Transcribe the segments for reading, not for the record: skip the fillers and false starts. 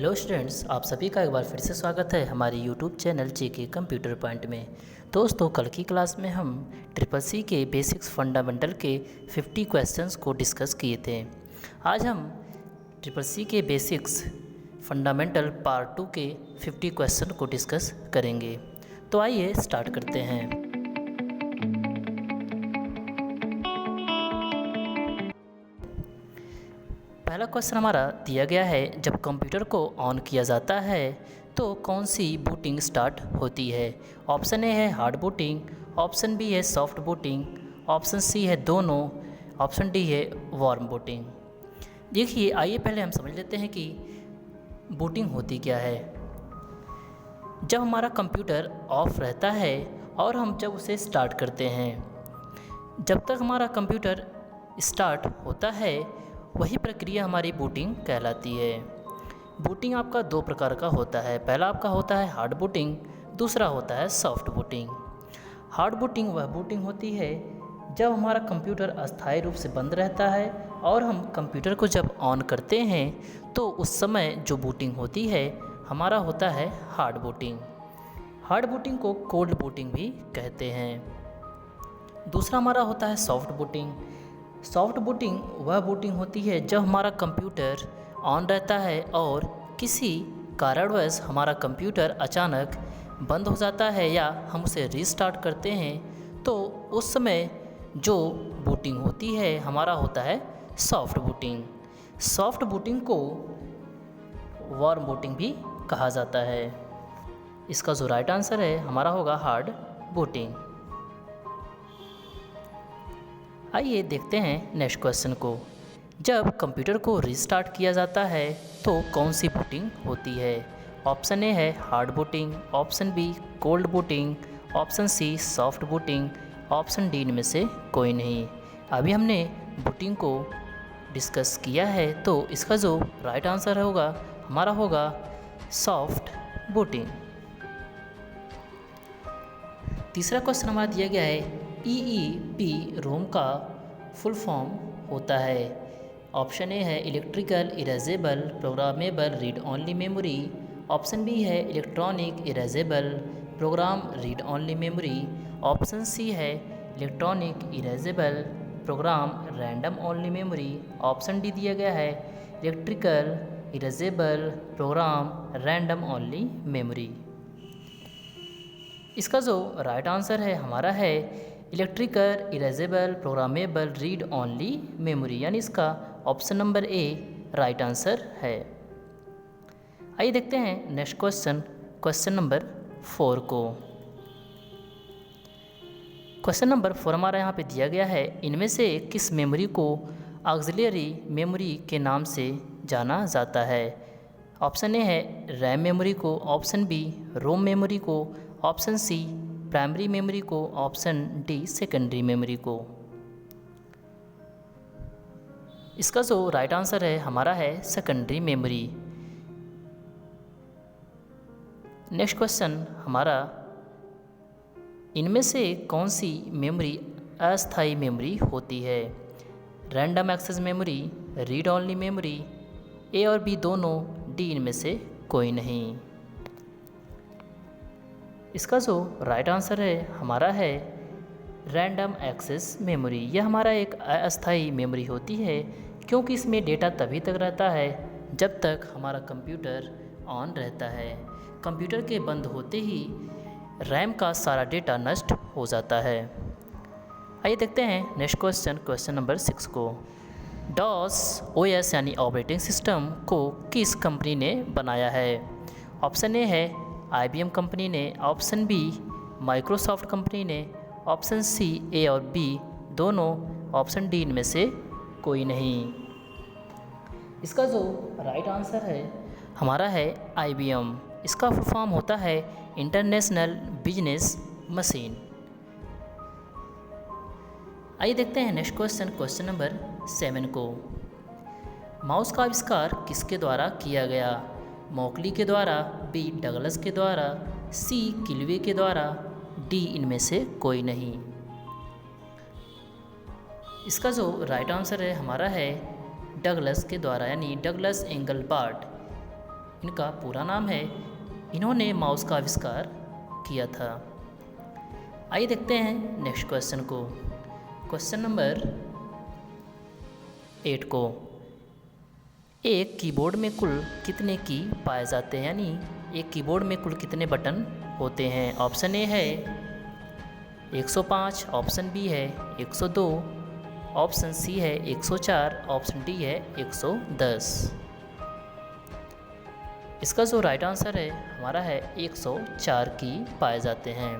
Hello students, आप सभी का एक बार फिर से स्वागत है हमारे यूट्यूब चैनल जेके कंप्यूटर पॉइंट में। दोस्तों, कल की क्लास में हम ट्रिपल सी के बेसिक्स फंडामेंटल के 50 क्वेश्चंस को डिस्कस किए थे। आज हम ट्रिपल सी के बेसिक्स फंडामेंटल पार्ट 2 के 50 क्वेश्चन को डिस्कस करेंगे। तो आइए स्टार्ट करते हैं। पहला क्वेश्चन हमारा दिया गया है, जब कंप्यूटर को ऑन किया जाता है तो कौन सी बूटिंग स्टार्ट होती है। ऑप्शन ए है हार्ड बूटिंग, ऑप्शन बी है सॉफ्ट बूटिंग, ऑप्शन सी है दोनों, ऑप्शन डी है वार्म बूटिंग। देखिए, आइए पहले हम समझ लेते हैं कि बूटिंग होती क्या है। जब हमारा कंप्यूटर ऑफ रहता है और हम जब उसे स्टार्ट करते हैं, जब तक हमारा कंप्यूटर स्टार्ट होता है वही प्रक्रिया हमारी बूटिंग कहलाती है। बूटिंग आपका दो प्रकार का होता है। पहला आपका होता है हार्ड बूटिंग, दूसरा होता है सॉफ्ट बूटिंग। हार्ड बूटिंग वह बूटिंग होती है जब हमारा कंप्यूटर अस्थायी रूप से बंद रहता है और हम कंप्यूटर को जब ऑन करते हैं तो उस समय जो बूटिंग होती है हमारा होता है हार्ड बूटिंग। हार्ड बूटिंग को कोल्ड बूटिंग भी कहते हैं। दूसरा हमारा होता है सॉफ्ट बूटिंग। सॉफ्ट बूटिंग वह बूटिंग होती है जब हमारा कंप्यूटर ऑन रहता है और किसी कारणवश हमारा कंप्यूटर अचानक बंद हो जाता है या हम उसे रीस्टार्ट करते हैं तो उस समय जो बूटिंग होती है हमारा होता है सॉफ्ट बूटिंग। सॉफ्ट बूटिंग को वार्म बूटिंग भी कहा जाता है। इसका जो राइट आंसर है हमारा होगा हार्ड बूटिंग। आइए देखते हैं नेक्स्ट क्वेश्चन को। जब कंप्यूटर को रीस्टार्ट किया जाता है तो कौन सी बूटिंग होती है। ऑप्शन ए है hard booting, option B cold booting, option C soft booting, option D इनमें से कोई नहीं। अभी हमने बूटिंग को डिस्कस किया है तो इसका जो राइट आंसर होगा हमारा होगा सॉफ्ट बूटिंग। तीसरा क्वेश्चन हमारा दिया गया है, EEPROM का फुल फॉर्म होता है। ऑप्शन ए है electrical erasable programmable read only memory, option B है electronic erasable program read only memory, option C है electronic erasable program random only memory, option D दिया गया है electrical erasable program random only memory. इसका जो right answer है हमारा है electrical erasable programmable read only memory, यानी इसका option number A right answer है। आइए देखते हैं नेक्स्ट क्वेश्चन, क्वेश्चन नंबर 4 को। क्वेश्चन नंबर 4 हमारा यहाँ पे दिया गया है, इनमें से किस मेमोरी को ऑक्सिलियरी मेमोरी के नाम से जाना जाता है। ऑप्शन ए है रैम मेमोरी को, ऑप्शन बी रोम मेमोरी को, ऑप्शन सी प्राइमरी मेमोरी को, ऑप्शन डी सेकेंडरी मेमोरी को। इसका जो राइट आंसर है हमारा है सेकेंडरी मेमोरी। नेक्स्ट क्वेश्चन हमारा, इनमें से कौन सी मेमोरी अस्थायी मेमोरी होती है। Random access memory, read only memory, A और बी दोनों, डी इनमें से कोई नहीं। इसका जो राइट आंसर है हमारा है रैंडम एक्सेस मेमोरी। यह हमारा एक अस्थायी मेमोरी होती है क्योंकि इसमें डेटा तभी तक रहता है जब तक हमारा कंप्यूटर ऑन रहता है। कंप्यूटर के बंद होते ही रैम का सारा डेटा नष्ट हो जाता है। आइए देखते हैं नेक्स्ट क्वेश्चन, क्वेश्चन नंबर 6 को। डॉस OS यानी ऑपरेटिंग सिस्टम को किस कंपनी ने बनाया है। ऑप्शन ए है IBM कंपनी ने, ऑप्शन बी माइक्रोसॉफ्ट कंपनी ने, ऑप्शन सी ए और बी दोनों, ऑप्शन डी इनमें से कोई नहीं। इसका जो राइट आंसर है हमारा है IBM। इसका फुल फॉर्म होता है इंटरनेशनल बिजनेस मशीन। आइए देखते हैं नेक्स्ट क्वेश्चन, क्वेश्चन नंबर 7 को। माउस का आविष्कार किसके द्वारा किया गया। मॉकली के द्वारा, बी डगलस के द्वारा, सी किल्वे के द्वारा, डी इनमें से कोई नहीं। इसका जो राइट आंसर है हमारा है डगलस के द्वारा, यानी डगलस एंगलबर्ट इनका पूरा नाम है। इन्होंने माउस का आविष्कार किया था। आइए देखते हैं नेक्स्ट क्वेश्चन को। क्वेश्चन नंबर 8 को, एक कीबोर्ड में कुल कितने की पाए जाते हैं, यानी एक कीबोर्ड में कुल कितने बटन होते हैं। ऑप्शन ए है 105, ऑप्शन बी है 102, ऑप्शन सी है 104, ऑप्शन डी है 110। इसका जो राइट आंसर है हमारा है 104 की पाए जाते हैं।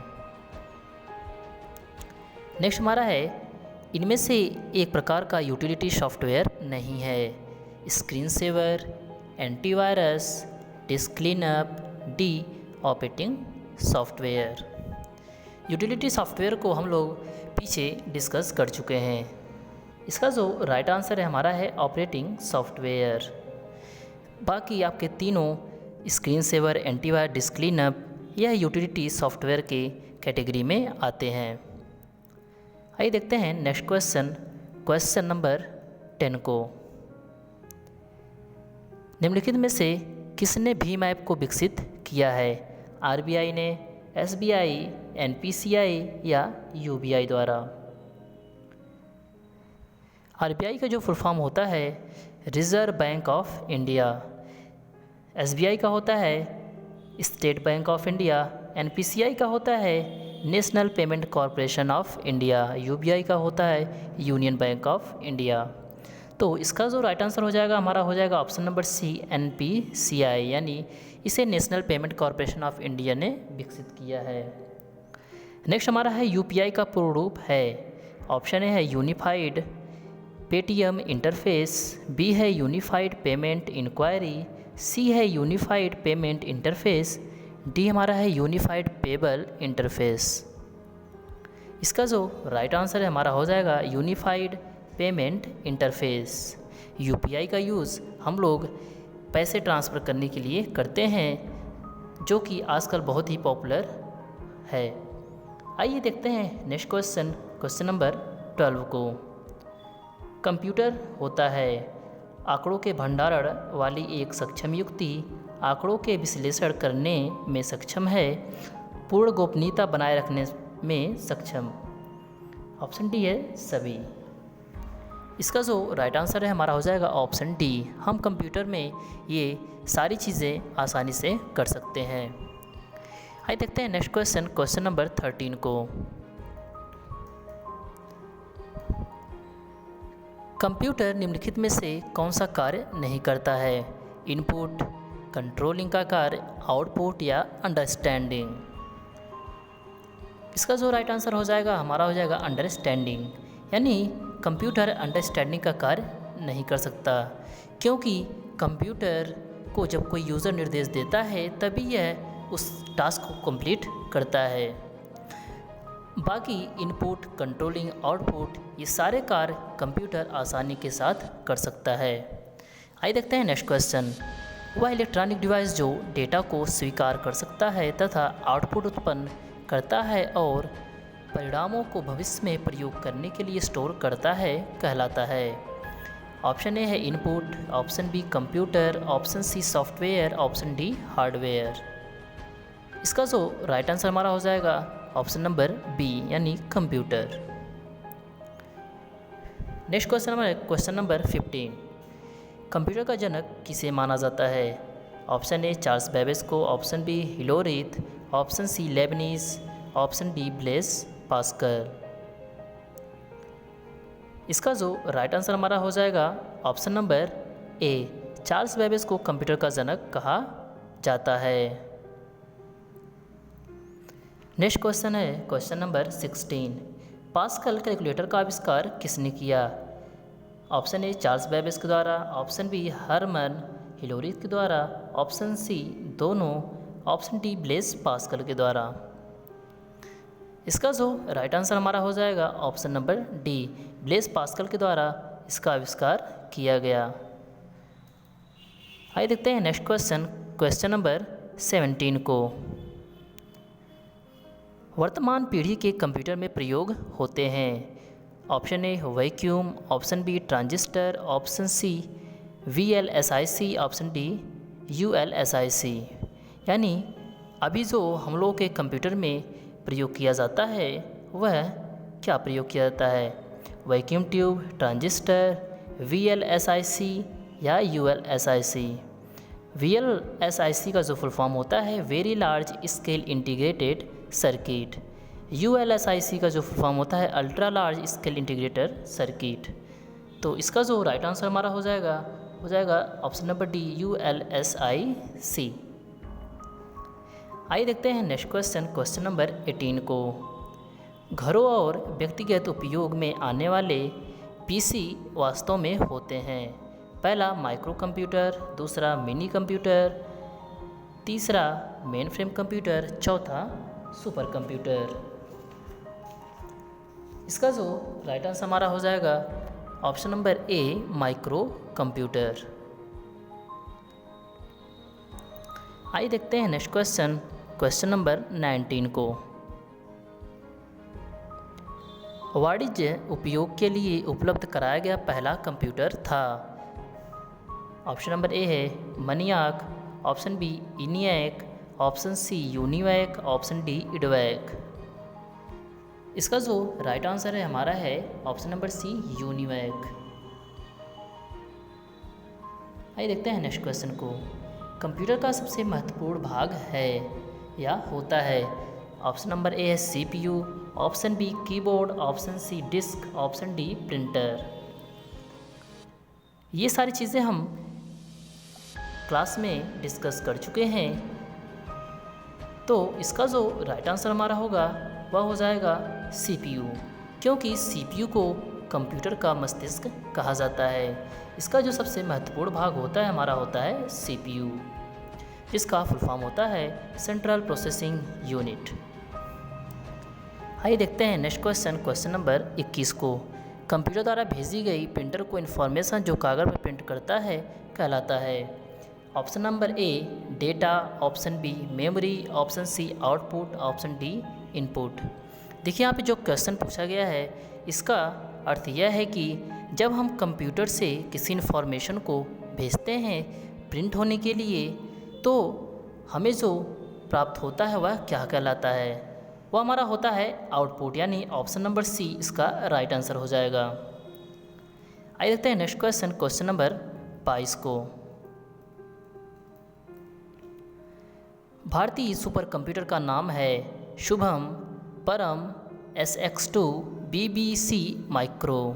नेक्स्ट हमारा है, इनमें से एक प्रकार का यूटिलिटी सॉफ्टवेयर नहीं है। Screen saver, antivirus, disk cleanup, D operating software. Utility software को हम लोग पीछे डिस्कस कर चुके हैं। इसका जो राइट आंसर है हमारा है ऑपरेटिंग सॉफ्टवेयर। बाकी आपके तीनों screen saver, antivirus, disk cleanup यह यूटिलिटी सॉफ्टवेयर के कैटेगरी में आते हैं। आइए देखते हैं नेक्स्ट क्वेश्चन, क्वेश्चन नंबर 10 को। निम्नलिखित में से किसने भीम ऐप को विकसित किया है। आरबीआई ने, एसबीआई, एनपीसीआई या यूबीआई द्वारा। आरबीआई का जो फुल फॉर्म होता है reserve bank of India, SBI का होता है state bank of India, NPCI का होता है national payment corporation of India, UBI का होता है यूनियन बैंक ऑफ इंडिया। तो इसका जो राइट आंसर हो जाएगा हमारा हो जाएगा ऑप्शन नंबर सी, एनपीसीआई, यानी इसे national payment corporation of India ने विकसित किया है। नेक्स्ट हमारा है यूपीआई का पूर्ण रूप है। ऑप्शन ए है यूनिफाइड पेटीएम इंटरफेस, बी है यूनिफाइड पेमेंट इंक्वायरी, सी है यूनिफाइड पेमेंट इंटरफेस, डी हमारा है यूनिफाइड पेबल इंटरफेस। इसका जो राइट आंसर है हमारा हो जाएगा यूनिफाइड पेमेंट इंटरफेस। यूपीआई का यूज़ हम लोग पैसे ट्रांसफ़र करने के लिए करते हैं, जो कि आजकल बहुत ही पॉपुलर है। आइए देखते हैं नेक्स्ट क्वेश्चन, क्वेश्चन नंबर 12 को। कंप्यूटर होता है आंकड़ों के भंडारण वाली एक सक्षम युक्ति, आंकड़ों के विश्लेषण करने में सक्षम है, पूर्ण गोपनीयता बनाए रखने में सक्षम। ऑप्शन डी है सभी। इसका जो राइट आंसर है हमारा हो जाएगा ऑप्शन डी। हम कंप्यूटर में ये सारी चीज़ें आसानी से कर सकते हैं। आइए देखते हैं नेक्स्ट क्वेश्चन, क्वेश्चन नंबर 13 को। कंप्यूटर निम्नलिखित में से कौन सा कार्य नहीं करता है। इनपुट, कंट्रोलिंग का कार्य, आउटपुट या अंडरस्टैंडिंग। इसका जो राइट आंसर हो जाएगा हमारा हो जाएगा अंडरस्टैंडिंग, यानी कंप्यूटर अंडरस्टैंडिंग का कार्य नहीं कर सकता, क्योंकि कंप्यूटर को जब कोई यूज़र निर्देश देता है तभी यह उस टास्क को कंप्लीट करता है। बाकी इनपुट, कंट्रोलिंग, आउटपुट ये सारे कार्य कंप्यूटर आसानी के साथ कर सकता है। आइए देखते हैं नेक्स्ट क्वेश्चन। वह इलेक्ट्रॉनिक डिवाइस जो डेटा को स्वीकार कर सकता है तथा आउटपुट उत्पन्न करता है और परिणामों को भविष्य में प्रयोग करने के लिए स्टोर करता है कहलाता है। ऑप्शन ए है input, option B computer, option C software, option D hardware. इसका जो राइट आंसर हमारा हो जाएगा ऑप्शन नंबर बी, यानी कंप्यूटर। नेक्स्ट क्वेश्चन हमारा क्वेश्चन नंबर 15। कंप्यूटर का जनक किसे माना जाता है। ऑप्शन ए चार्ल्स बेबेज को, option B Hollerith, option C Leibniz, option D Blaise Pascal. इसका जो राइट आंसर हमारा हो जाएगा option number A, Charles Babbage को कंप्यूटर का जनक कहा जाता है। नेक्स्ट क्वेश्चन है क्वेश्चन नंबर 16। पास्कल कैलकुलेटर का आविष्कार किसने किया। ऑप्शन ए चार्ल्स बेबेज के द्वारा, ऑप्शन बी हरमन हिलोरिथ के द्वारा, ऑप्शन सी दोनों, ऑप्शन डी ब्लेस पास्कल के द्वारा। इसका जो राइट आंसर हमारा हो जाएगा option number D, Blaise pascal के द्वारा इसका आविष्कार किया गया। आइए देखते हैं नेक्स्ट क्वेश्चन, क्वेश्चन नंबर 17 को। वर्तमान पीढ़ी के कंप्यूटर में प्रयोग होते हैं। Option A vacuum, option B transistor, option C VLSIC, option D ULSIC, यानी अभी जो हम लोगों के कंप्यूटर में प्रयोग किया जाता है वह क्या प्रयोग किया जाता है, वैक्यूम ट्यूब, ट्रांजिस्टर, VLSIC या ULSIC। VLSIC का जो फुल फॉर्म होता है very large scale integrated circuit. ULSIC का जो फुल फॉर्म होता है ultra large scale integrated circuit. तो इसका जो राइट आंसर हमारा हो जाएगा ऑप्शन नंबर डी, ULSIC। आइए देखते हैं नेक्स्ट क्वेश्चन नंबर 18 को। घरों और व्यक्तिगत उपयोग में आने वाले PC वास्तव में होते हैं। पहला माइक्रो कंप्यूटर, दूसरा मिनी कंप्यूटर, तीसरा मेन फ्रेम कंप्यूटर, चौथा सुपर कंप्यूटर। इसका जो राइट आंसर हमारा हो जाएगा ऑप्शन नंबर ए, माइक्रो कंप्यूटर। आइए देखते हैं नेक्स्ट क्वेश्चन नंबर 19 को। वाणिज्य उपयोग के लिए उपलब्ध कराया गया पहला कंप्यूटर था। ऑप्शन नंबर ए है MANIAC, option B ENIAC, option C UNIVAC, option D EDVAC. इसका जो राइट आंसर है हमारा है ऑप्शन नंबर सी, यूनिवैक। आइए देखते हैं नेक्स्ट क्वेश्चन को। कंप्यूटर का सबसे महत्वपूर्ण भाग है या होता है। ऑप्शन नंबर ए है CPU, option B keyboard, option C disk, option D printer. ये सारी चीज़ें हम क्लास में डिस्कस कर चुके हैं। तो इसका जो राइट आंसर हमारा होगा वह हो जाएगा CPU, क्योंकि CPU को कंप्यूटर का मस्तिष्क कहा जाता है। इसका जो सबसे महत्वपूर्ण भाग होता है हमारा होता है CPU, जिसका फुल फॉर्म होता है सेंट्रल प्रोसेसिंग यूनिट। आइए देखते हैं नेक्स्ट क्वेश्चन नंबर 21 को। कंप्यूटर द्वारा भेजी गई प्रिंटर को इन्फॉर्मेशन जो कागज़ पर प्रिंट करता है कहलाता है। Option number A data, option B memory, option C output, option D input. देखिए यहाँ पे जो क्वेश्चन पूछा गया है इसका अर्थ यह है कि जब हम कंप्यूटर से किसी इन्फॉर्मेशन को भेजते हैं प्रिंट होने के लिए तो हमें जो प्राप्त होता है वह क्या कहलाता है, वो हमारा होता है आउटपुट, यानी ऑप्शन नंबर सी इसका राइट आंसर हो जाएगा। आइए देखते हैं नेक्स्ट क्वेश्चन नंबर 22 को। भारतीय सुपर कंप्यूटर का नाम है शुभम, परम, SX2, BBC माइक्रो।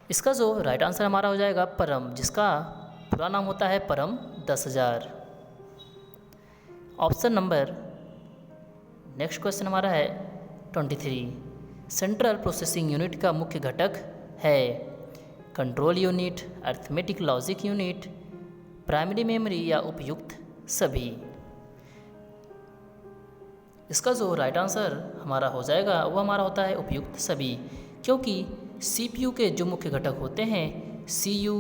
इसका जो राइट आंसर हमारा हो जाएगा परम, जिसका पूरा नाम होता है परम 10,000। ऑप्शन नंबर नेक्स्ट क्वेश्चन हमारा है 23। सेंट्रल प्रोसेसिंग यूनिट का मुख्य घटक है control unit, arithmetic logic unit, primary memory या उपयुक्त सभी। इसका जो राइट आंसर हमारा हो जाएगा वो हमारा होता है उपयुक्त सभी, क्योंकि CPU के जो मुख्य घटक होते हैं CU,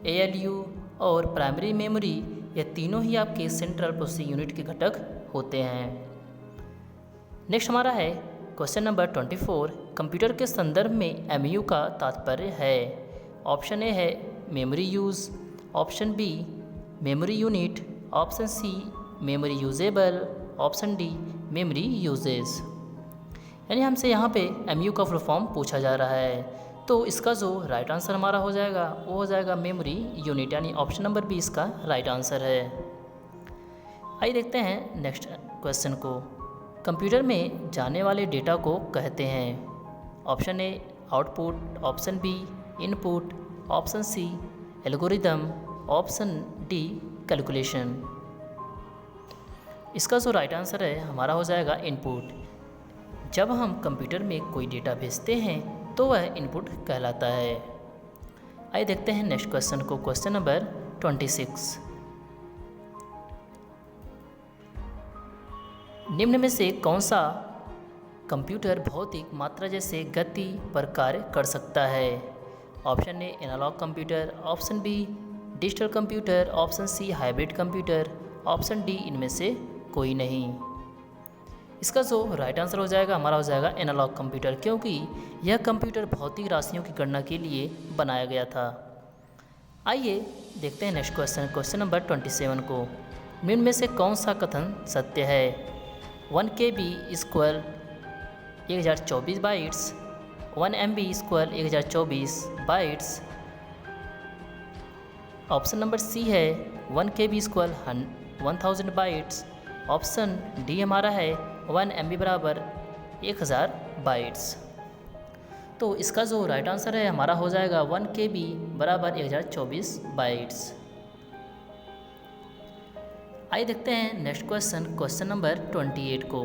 ALU और प्राइमरी मेमोरी, ये तीनों ही आपके सेंट्रल प्रोसेसिंग यूनिट के घटक होते हैं। नेक्स्ट हमारा है क्वेश्चन नंबर 24। कंप्यूटर के संदर्भ में MU का तात्पर्य है। ऑप्शन ए है memory use, option B memory unit, option C memory usable, option D memory usages. यानी हमसे यहाँ पे MU का फुल फॉर्म पूछा जा रहा है, तो इसका जो राइट आंसर हमारा हो जाएगा वो हो जाएगा मेमोरी यूनिट, यानी ऑप्शन नंबर बी इसका राइट आंसर है। आइए देखते हैं नेक्स्ट क्वेश्चन को। कंप्यूटर में जाने वाले डेटा को कहते हैं। Option A output, option B input, option C algorithm, option D calculation. इसका जो राइट आंसर है हमारा हो जाएगा इनपुट। जब हम कंप्यूटर में कोई डेटा भेजते हैं तो वह इनपुट कहलाता है। आइए देखते हैं नेक्स्ट क्वेश्चन को, क्वेश्चन नंबर 26। निम्न में से कौन सा कंप्यूटर भौतिक मात्रा जैसे गति पर कार्य कर सकता है। Option A analog computer, option B digital computer, option C hybrid computer, option D इनमें से कोई नहीं। इसका जो राइट आंसर हो जाएगा हमारा हो जाएगा एनालॉग कंप्यूटर, क्योंकि यह कंप्यूटर भौतिक राशियों की गणना के लिए बनाया गया था। आइए देखते हैं नेक्स्ट क्वेश्चन, क्वेश्चन नंबर 27 को। निम्न में से कौन सा कथन सत्य है? 1 KB equal 1024 bytes, 1 MB equal 1024 bytes. Option number C है 1 KB equal 1000 bytes. Option D हमारा है 1 MB बराबर 1000 बाइट्स। तो इसका जो राइट आंसर है हमारा हो जाएगा 1 KB बराबर 1024 बाइट्स। आइए देखते हैं नेक्स्ट क्वेश्चन, क्वेश्चन नंबर 28 को।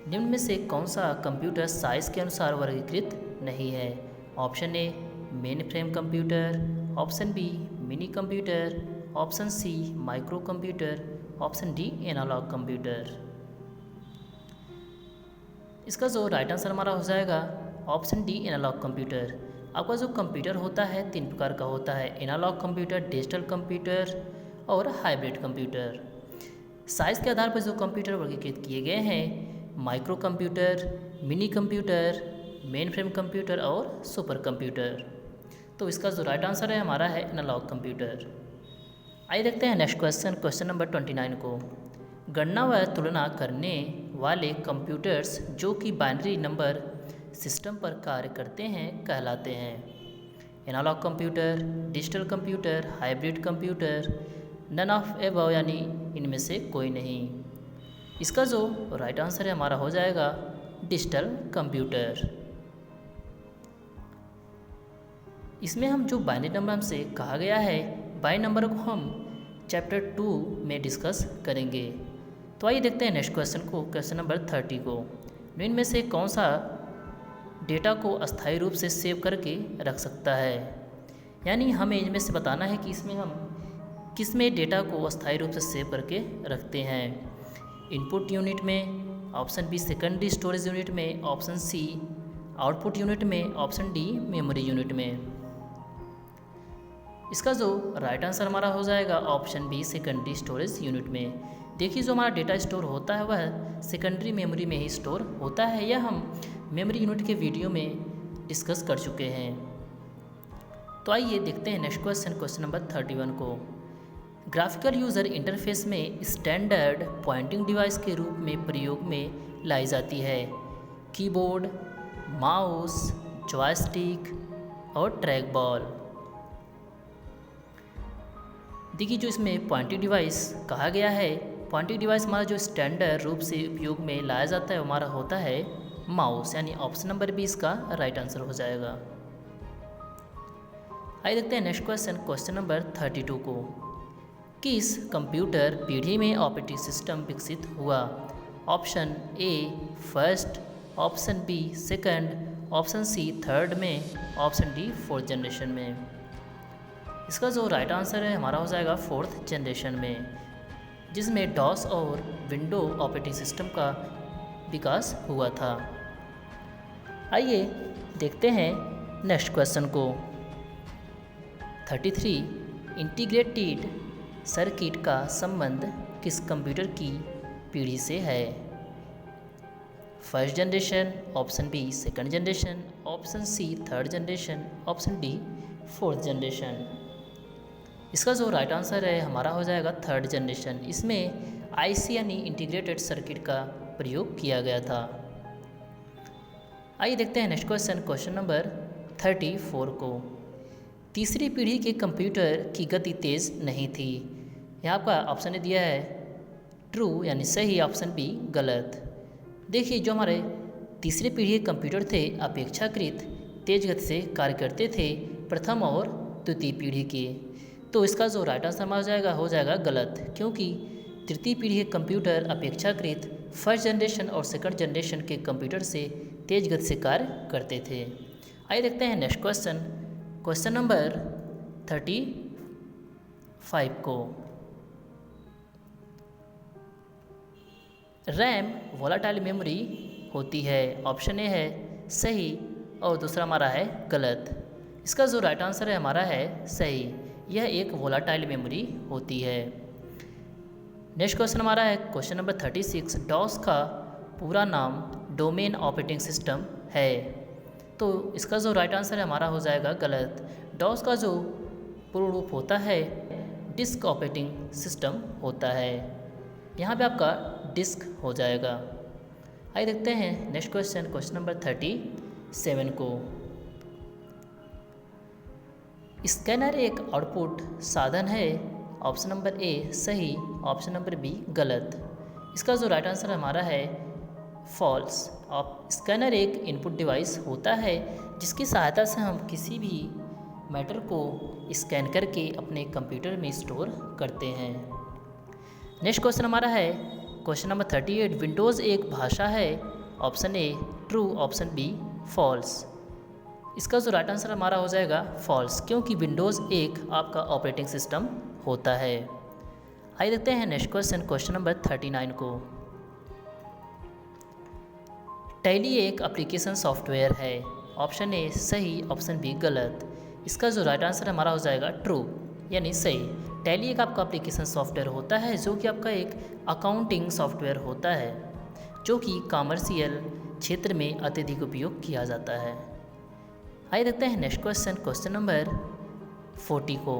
निम्न में से कौन सा कंप्यूटर साइज के अनुसार वर्गीकृत नहीं है? Option A mainframe computer, option B mini computer, option C micro computer, option D analog computer. इसका जो राइट आंसर हमारा हो जाएगा ऑप्शन डी एनालॉग कंप्यूटर। आपका जो कंप्यूटर होता है 3 प्रकार का होता है, एनालॉग कंप्यूटर, डिजिटल कंप्यूटर और हाइब्रिड कंप्यूटर। साइज़ के आधार पर जो कंप्यूटर वर्गीकृत किए गए हैं, micro computer, mini computer, main frame computer और सुपर कंप्यूटर। तो इसका जो राइट आंसर है हमारा है एनालॉग कंप्यूटर। आइए देखते हैं नेक्स्ट क्वेश्चन, क्वेश्चन नंबर 29 को। गणना व तुलना करने वाले कंप्यूटर्स जो कि बाइनरी नंबर सिस्टम पर कार्य करते हैं कहलाते हैं? Analog computer, digital computer, hybrid computer, none of above यानी इनमें से कोई नहीं। इसका जो राइट आंसर है हमारा हो जाएगा डिजिटल कंप्यूटर। इसमें हम जो बाइनरी नंबर हमसे कहा गया है, बाइनरी नंबर को हम चैप्टर 2 में डिस्कस करेंगे। तो आइए देखते हैं नेक्स्ट क्वेश्चन को, क्वेश्चन नंबर 30 को। इनमें से कौन सा डेटा को अस्थायी रूप से सेव करके रख सकता है? यानी हमें इनमें से बताना है कि इसमें हम किस में डेटा को अस्थायी रूप से सेव करके रखते हैं। इनपुट यूनिट में, option B secondary storage unit में, ऑप्शन सी आउटपुट यूनिट में, ऑप्शन डी मेमोरी यूनिट में। इसका जो राइट आंसर हमारा हो जाएगा option B secondary storage unit में। देखिए जो हमारा डेटा स्टोर होता है वह सेकेंडरी मेमोरी में ही स्टोर होता है, यह हम मेमोरी यूनिट के वीडियो में डिस्कस कर चुके हैं। तो आइए देखते हैं नेक्स्ट क्वेश्चन, क्वेश्चन नंबर 31 को। ग्राफिकल यूज़र इंटरफेस में स्टैंडर्ड पॉइंटिंग डिवाइस के रूप में प्रयोग में लाई जाती है कीबोर्ड, माउस, जॉयस्टिक और ट्रैक बॉल। देखिए जो इसमें पॉइंटिंग डिवाइस कहा गया है, पॉइंटिंग डिवाइस हमारा जो स्टैंडर्ड रूप से उपयोग में लाया जाता है हमारा होता है माउस, यानी ऑप्शन नंबर बी इसका राइट आंसर हो जाएगा। आइए देखते हैं नेक्स्ट क्वेश्चन, क्वेश्चन नंबर 32 को। किस कंप्यूटर पीढ़ी में ऑपरेटिंग सिस्टम विकसित हुआ? Option A first, option B second, option C third में, ऑप्शन डी फोर्थ जनरेशन में। इसका जो राइट आंसर है हमारा हो जाएगा फोर्थ जनरेशन में, जिसमें डॉस और विंडो ऑपरेटिंग सिस्टम का विकास हुआ था। आइए देखते हैं नेक्स्ट क्वेश्चन को। 33 इंटीग्रेटेड सर्किट का संबंध किस कंप्यूटर की पीढ़ी से है? First generation, option B second generation, option C third generation, option D fourth generation. इसका जो राइट आंसर है हमारा हो जाएगा थर्ड जनरेशन। इसमें आईसी यानी इंटीग्रेटेड सर्किट का प्रयोग किया गया था। आइए देखते हैं नेक्स्ट क्वेश्चन, क्वेश्चन नंबर 34 को। तीसरी पीढ़ी के कंप्यूटर की गति तेज़ नहीं थी। यहाँ आपका ऑप्शन ने दिया है ट्रू यानी सही, ऑप्शन बी गलत। देखिए जो हमारे तीसरी पीढ़ी के कंप्यूटर थे अपेक्षाकृत तेज गति से कार्य करते थे प्रथम और द्वितीय पीढ़ी के। तो इसका जो राइट आंसर हो जाएगा गलत, क्योंकि तृतीय पीढ़ी के कंप्यूटर अपेक्षाकृत फर्स्ट जनरेशन और सेकंड जनरेशन के कंप्यूटर से तेज गति से कार्य करते थे। आइए देखते हैं नेक्स्ट क्वेश्चन, क्वेश्चन नंबर 35 को। रैम वोलाटाइल मेमोरी होती है। ऑप्शन ए है सही और दूसरा हमारा है गलत। इसका जो राइट आंसर है हमारा है सही, यह एक वोलाटाइल मेमोरी होती है। नेक्स्ट क्वेश्चन हमारा है क्वेश्चन नंबर 36। डॉस का पूरा नाम डोमेन ऑपरेटिंग सिस्टम है। तो इसका जो राइट आंसर है हमारा हो जाएगा गलत। डॉस का जो पूर्ण रूप होता है डिस्क ऑपरेटिंग सिस्टम होता है। यहाँ पे आपका डिस्क हो जाएगा। आइए देखते हैं नेक्स्ट क्वेश्चन, क्वेश्चन नंबर 37 को। स्कैनर एक आउटपुट साधन है। ऑप्शन नंबर ए सही, ऑप्शन नंबर बी गलत। इसका जो राइट आंसर हमारा है फॉल्स। स्कैनर एक इनपुट डिवाइस होता है जिसकी सहायता से हम किसी भी मैटर को स्कैन करके अपने कंप्यूटर में स्टोर करते हैं। नेक्स्ट क्वेश्चन हमारा है क्वेश्चन नंबर 38। विंडोज़ एक भाषा है। Option A true, option B false. इसका जो राइट आंसर हमारा हो जाएगा फॉल्स, क्योंकि विंडोज़ एक आपका ऑपरेटिंग सिस्टम होता है। आइए देखते हैं नेक्स्ट क्वेश्चन, क्वेश्चन नंबर 39 को। टैली एक एप्लीकेशन सॉफ्टवेयर है। ऑप्शन ए सही, ऑप्शन बी गलत। इसका जो राइट आंसर हमारा हो जाएगा ट्रू, यानी सही। टैली एक आपका एप्लीकेशन सॉफ्टवेयर होता है जो कि आपका एक अकाउंटिंग सॉफ्टवेयर होता है जो कि कॉमर्शियल क्षेत्र में अत्यधिक उपयोग किया जाता है। आइए देखते हैं नेक्स्ट क्वेश्चन, क्वेश्चन नंबर 40 को।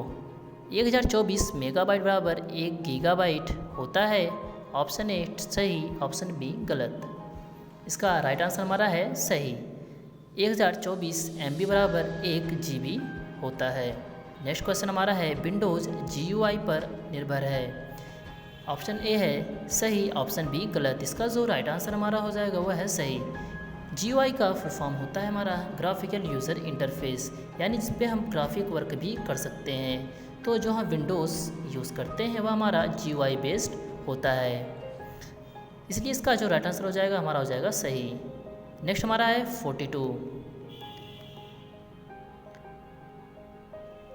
1024 मेगाबाइट बराबर 1 गीगाबाइट होता है। ऑप्शन ए सही, ऑप्शन बी गलत। इसका राइट आंसर हमारा है सही। 1024 MB बराबर 1 GB होता है। नेक्स्ट क्वेश्चन हमारा है विंडोज़ GUI पर निर्भर है। ऑप्शन ए है सही, ऑप्शन बी गलत। इसका जो राइट आंसर हमारा हो जाएगा वह है सही। GUI का फुल फॉर्म होता है हमारा ग्राफिकल यूज़र इंटरफेस, यानी जिस पे हम ग्राफिक वर्क भी कर सकते हैं। तो जो हम विंडोज़ यूज़ करते हैं वह हमारा GUI बेस्ड होता है, इसलिए इसका जो राइट आंसर हो जाएगा हमारा हो जाएगा सही। नेक्स्ट हमारा है 42।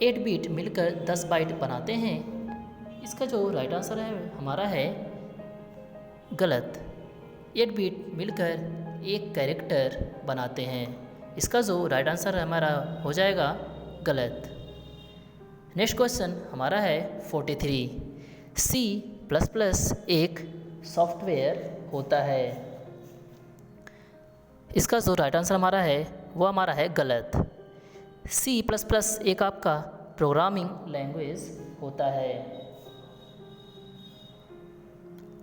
8 बिट मिलकर 10 बाइट बनाते हैं। इसका जो राइट आंसर है हमारा है गलत। 8 बिट मिलकर एक कैरेक्टर बनाते हैं। इसका जो राइट आंसर हमारा हो जाएगा गलत। नेक्स्ट क्वेश्चन हमारा है 43। C++ एक सॉफ्टवेयर होता है। इसका जो राइट आंसर हमारा है वो हमारा है गलत। C++ एक आपका प्रोग्रामिंग लैंग्वेज होता है।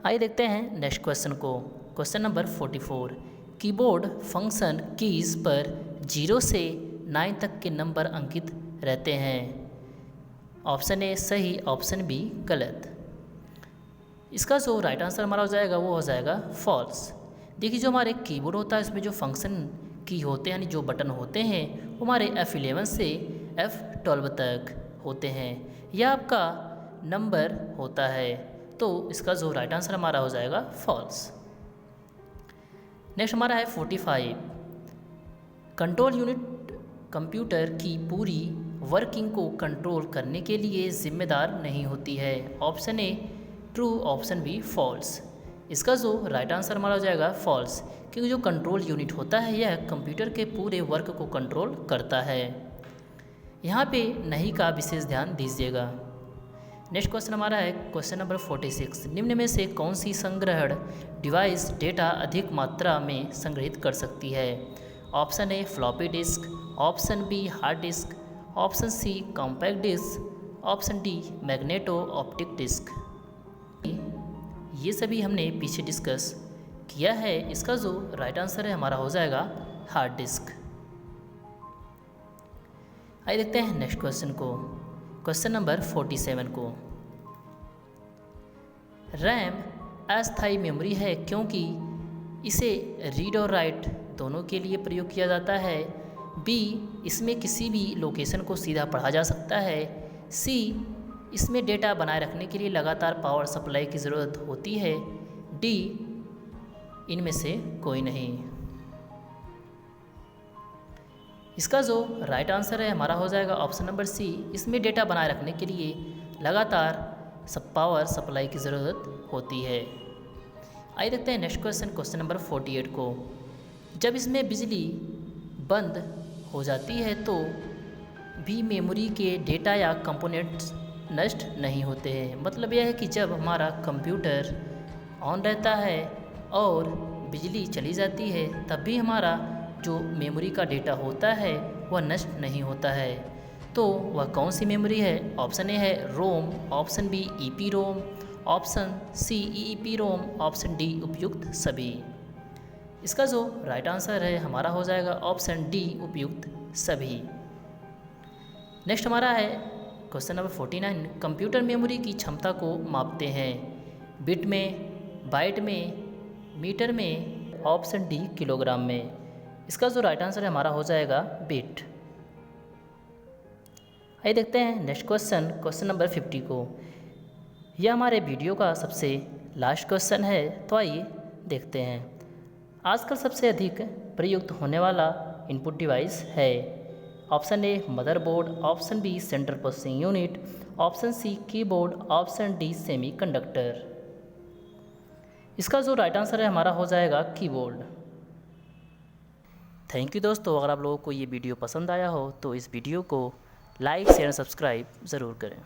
आइए देखते हैं नेक्स्ट क्वेश्चन को, question number 44। Keyboard function keys पर 0 से 9 तक के नंबर अंकित रहते हैं। ऑप्शन ए सही, ऑप्शन बी गलत। इसका जो राइट आंसर हमारा हो जाएगा वो हो जाएगा फॉल्स। देखिए जो हमारे कीबोर्ड होता है इसमें जो फंक्शन की होते हैं यानी जो बटन होते हैं वो हमारे F11 से F12 तक होते हैं। यह आपका नंबर होता है, तो इसका जो राइट आंसर हमारा हो जाएगा फॉल्स। नेक्स्ट हमारा है 45। कंट्रोल यूनिट कंप्यूटर की पूरी वर्किंग को कंट्रोल करने के लिए जिम्मेदार नहीं होती है। Option A true, option B false. इसका जो राइट आंसर हमारा हो जाएगा फॉल्स, क्योंकि जो कंट्रोल यूनिट होता है यह कंप्यूटर के पूरे वर्क को कंट्रोल करता है। यहाँ पे नहीं का विशेष ध्यान दीजिएगा। नेक्स्ट क्वेश्चन हमारा है क्वेश्चन नंबर 46। निम्न में से कौन सी संग्रहण डिवाइस डेटा अधिक मात्रा में संग्रहित कर सकती है। Option A floppy disk, option B hard disk, option C compact disk, option D magneto optic disk. ये सभी हमने पीछे डिस्कस किया है। इसका जो राइट आंसर है हमारा हो जाएगा हार्ड डिस्क। आइए देखते हैं नेक्स्ट क्वेश्चन को, क्वेश्चन नंबर 47 को। रैम अस्थायी मेमोरी है क्योंकि इसे रीड और राइट दोनों के लिए प्रयोग किया जाता है। बी इसमें किसी भी लोकेशन को सीधा पढ़ा जा सकता है। सी इसमें डेटा बनाए रखने के लिए लगातार पावर सप्लाई की ज़रूरत होती है। डी इनमें से कोई नहीं। इसका जो राइट आंसर है हमारा हो जाएगा ऑप्शन नंबर सी। इसमें डेटा बनाए रखने के लिए लगातार पावर सप्लाई की ज़रूरत होती है। आइए देखते हैं नेक्स्ट क्वेश्चन, क्वेश्चन नंबर 48 को। जब इसमें बिजली बंद हो जाती है तो भी मेमोरी के डेटा या कंपोनेंट्स नष्ट नहीं होते हैं। मतलब यह है कि जब हमारा कंप्यूटर ऑन रहता है और बिजली चली जाती है तब भी हमारा जो मेमोरी का डेटा होता है वह नष्ट नहीं होता है। तो वह कौन सी मेमोरी है? ऑप्शन ए है रोम, ऑप्शन बी ईपी रोम, ऑप्शन सी ईईपी रोम, ऑप्शन डी उपयुक्त सभी। इसका जो राइट आंसर है हमारा हो जाएगा ऑप्शन डी उपयुक्त सभी। नेक्स्ट हमारा है क्वेश्चन नंबर 49। कंप्यूटर मेमोरी की क्षमता को मापते हैं बिट में, बाइट में, मीटर में, ऑप्शन डी किलोग्राम में। इसका जो राइट आंसर है हमारा हो जाएगा बिट। आइए देखते हैं नेक्स्ट क्वेश्चन, क्वेश्चन नंबर 50 को। यह हमारे वीडियो का सबसे लास्ट क्वेश्चन है, तो आइए देखते हैं। आजकल सबसे अधिक प्रयुक्त होने वाला इनपुट डिवाइस है। Option A motherboard, option B central processing unit, option C keyboard, option D semiconductor. इसका जो राइट आंसर है हमारा हो जाएगा कीबोर्ड। थैंक यू दोस्तों, अगर आप लोगों को ये वीडियो पसंद आया हो तो इस वीडियो को लाइक शेयर सब्सक्राइब ज़रूर करें।